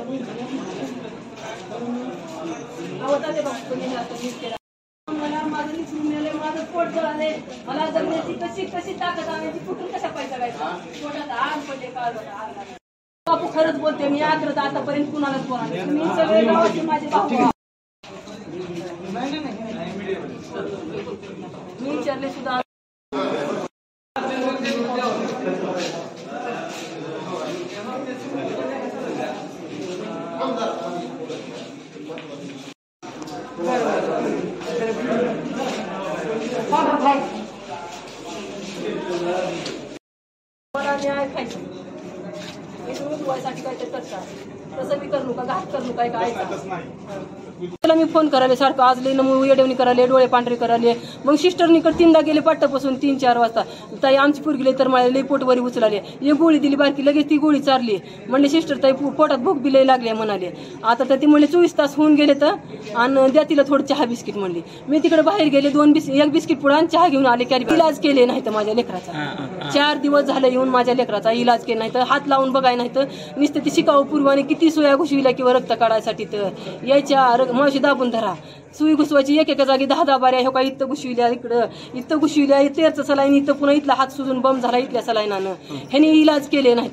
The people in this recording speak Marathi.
मला माझं निघून गेले, माझं पोट जळाले, मला जगण्याची कशी कशी ताकद आणायची, कुठून कशा पैसा घ्यायचा, पोटात आग पडले, काळ बापू खरंच बोलते मी आग्रत आतापर्यंत कुणालाच बोला मी सगळे गावाचे माझे भाऊ मी विचारले सुद्धा मला न्याय खायचं काय ते तसं मी करू नका घात करू नका काय त्याला मी फोन करायला सारखं आज लई नमू येडवणी करायला डोळे पांढरे करायले मग सिस्टरनीकडे 3दा गेले पाट्टापासून 3-4 वाजता ताई आमची पोरगी लई तर मला लई पोटवरी उचलाले एक गोळी दिली बारकी लगेच ती गोळी चारली म्हणले सिस्टर ताई पोटात भूक बी लई लागली म्हणाले आता तर ती म्हणले 24 तास होऊन गेले तर आणि द्या तिला थोडं चहा बिस्किट म्हणली मी तिकडे बाहेर गेले 1 बिस्किट पुढे आणि चहा घेऊन आले की इलाज केले नाही तर माझ्या लेकराचा 4 दिवस झाले येऊन माझ्या लेकराचा इलाज केला नाही तर हात लावून बघाय नाही तर नुसतं ती शिकावं पूर्वाने किती सोया घुसविल्या किंवा रक्त काढायसाठी तर यायच्या मावशी दाबून धरा सुई घुसवायची एका जागी 10 बाऱ्या हो का इथं घुसविल्या इथं घुसविल्या तेच सलाईन इथं पुन्हा इथला हात सुजून बम झाला इथल्या सलाईनानं ह्याने इलाज केले नाही